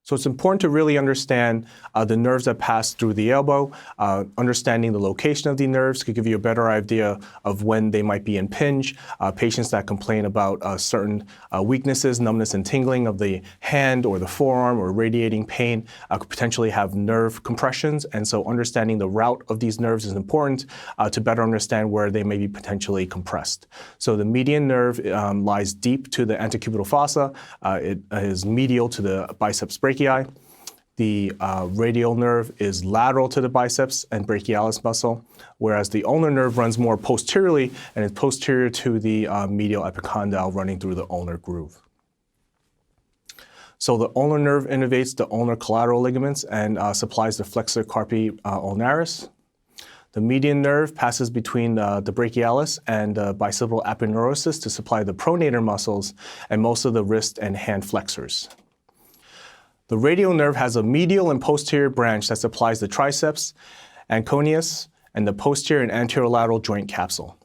So it's important to really understand the nerves that pass through the elbow. Understanding the location of the nerves could give you a better idea of when they might be impinged. Patients that complain about certain weaknesses, numbness and tingling of the hand or the forearm or radiating pain could potentially have nerve compressions. And so understanding the route of these nerves is important to better understand where they may be potentially compressed. So the median nerve lies deep to the antecubital fossa. It is medial to the biceps brachii. The radial nerve is lateral to the biceps and brachialis muscle, whereas the ulnar nerve runs more posteriorly and is posterior to the medial epicondyle running through the ulnar groove. So the ulnar nerve innervates the ulnar collateral ligaments and supplies the flexor carpi ulnaris. The median nerve passes between the brachialis and the bicipital aponeurosis to supply the pronator muscles and most of the wrist and hand flexors. The radial nerve has a medial and posterior branch that supplies the triceps, anconeus, and the posterior and anterolateral joint capsule.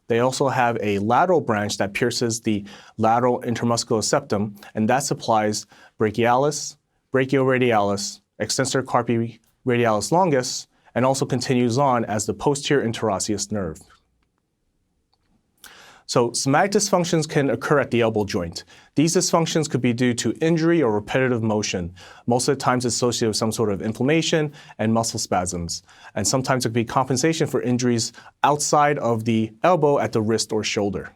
They also have a lateral branch that pierces the lateral intermuscular septum, and that supplies brachialis, brachioradialis, extensor carpi radialis longus, and also continues on as the posterior interosseous nerve. So somatic dysfunctions can occur at the elbow joint. These dysfunctions could be due to injury or repetitive motion. Most of the times it's associated with some sort of inflammation and muscle spasms. And sometimes it could be compensation for injuries outside of the elbow at the wrist or shoulder.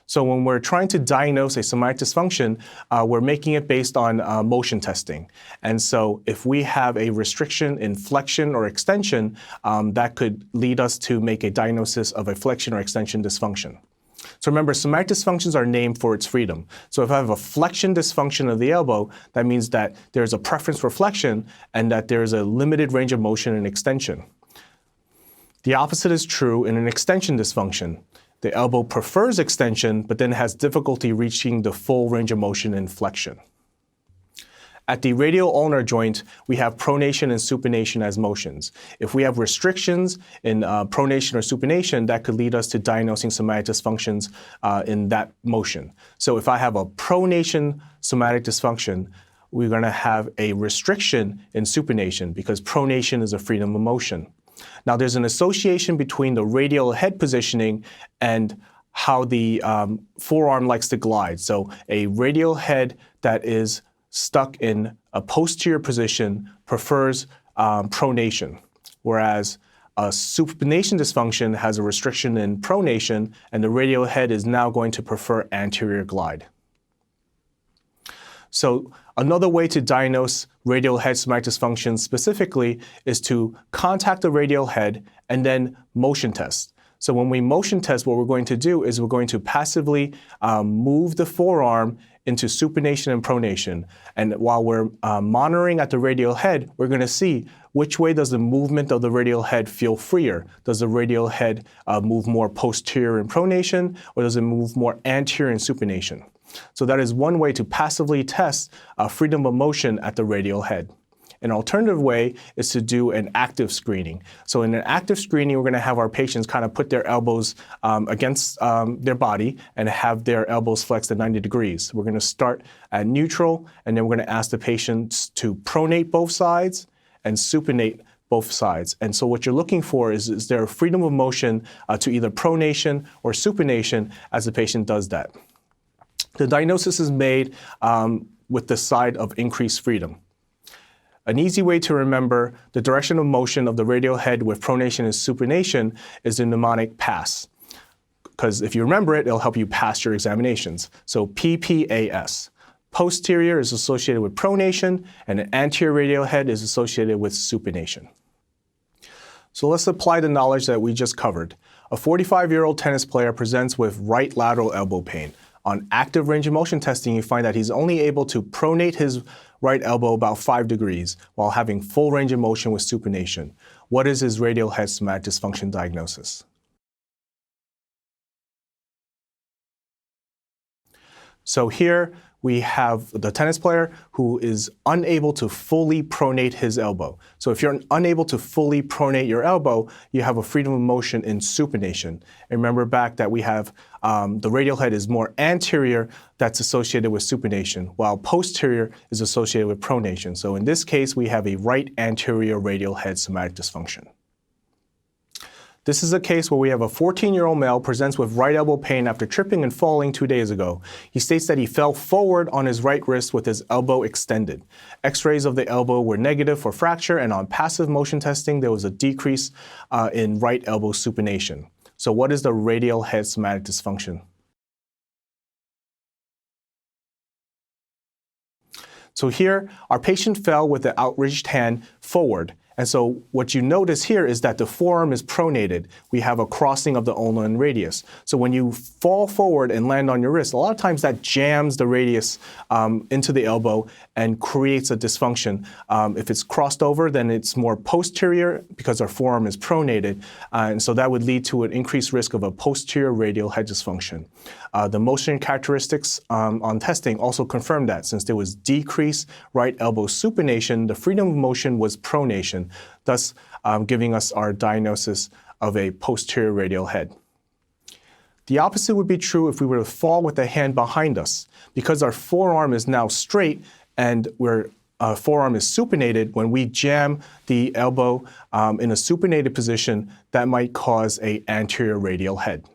So when we're trying to diagnose a somatic dysfunction, we're making it based on motion testing. And so if we have a restriction in flexion or extension, that could lead us to make a diagnosis of a flexion or extension dysfunction. So remember, somatic dysfunctions are named for its freedom. So if I have a flexion dysfunction of the elbow, that means that there's a preference for flexion and that there's a limited range of motion in extension. The opposite is true in an extension dysfunction. The elbow prefers extension, but then has difficulty reaching the full range of motion in flexion. At the radial ulnar joint, we have pronation and supination as motions. If we have restrictions in pronation or supination, that could lead us to diagnosing somatic dysfunctions in that motion. So if I have a pronation somatic dysfunction, we're going to have a restriction in supination because pronation is a freedom of motion. Now there's an association between the radial head positioning and how the forearm likes to glide. So a radial head that is stuck in a posterior position prefers pronation, whereas a supination dysfunction has a restriction in pronation and the radial head is now going to prefer anterior glide. So another way to diagnose radial head somatic dysfunction specifically is to contact the radial head and then motion test. So when we motion test, what we're going to do is we're going to passively move the forearm into supination and pronation. And while we're monitoring at the radial head, we're going to see which way does the movement of the radial head feel freer. Does the radial head move more posterior in pronation, or does it move more anterior in supination? So that is one way to passively test freedom of motion at the radial head. An alternative way is to do an active screening. So in an active screening, we're going to have our patients kind of put their elbows against their body and have their elbows flexed at 90 degrees. We're going to start at neutral, and then we're going to ask the patients to pronate both sides and supinate both sides. And so what you're looking for is there a freedom of motion to either pronation or supination as the patient does that. The diagnosis is made with the side of increased freedom. An easy way to remember the direction of motion of the radial head with pronation and supination is the mnemonic PASS. Because if you remember it, it'll help you pass your examinations. So PPAS. Posterior is associated with pronation, and an anterior radial head is associated with supination. So let's apply the knowledge that we just covered. A 45-year-old tennis player presents with right lateral elbow pain. On active range of motion testing, you find that he's only able to pronate his right elbow about 5 degrees while having full range of motion with supination. What is his radial head somatic dysfunction diagnosis? So here we have the tennis player who is unable to fully pronate his elbow. So if you're unable to fully pronate your elbow, you have a freedom of motion in supination. And remember back that we have the radial head is more anterior, that's associated with supination, while posterior is associated with pronation. So in this case, we have a right anterior radial head somatic dysfunction. This is a case where we have a 14-year-old male presents with right elbow pain after tripping and falling 2 days ago. He states that he fell forward on his right wrist with his elbow extended. X-rays of the elbow were negative for fracture, and on passive motion testing, there was a decrease in right elbow supination. So what is the radial head somatic dysfunction? So here, our patient fell with the outreached hand forward. And so what you notice here is that the forearm is pronated. We have a crossing of the ulna and radius. So when you fall forward and land on your wrist, a lot of times that jams the radius into the elbow and creates a dysfunction. If it's crossed over, then it's more posterior because our forearm is pronated. And so that would lead to an increased risk of a posterior radial head dysfunction. The motion characteristics on testing also confirmed that since there was decreased right elbow supination, the freedom of motion was pronation, thus giving us our diagnosis of a posterior radial head. The opposite would be true if we were to fall with the hand behind us. Because our forearm is now straight and forearm is supinated, when we jam the elbow in a supinated position, that might cause an anterior radial head.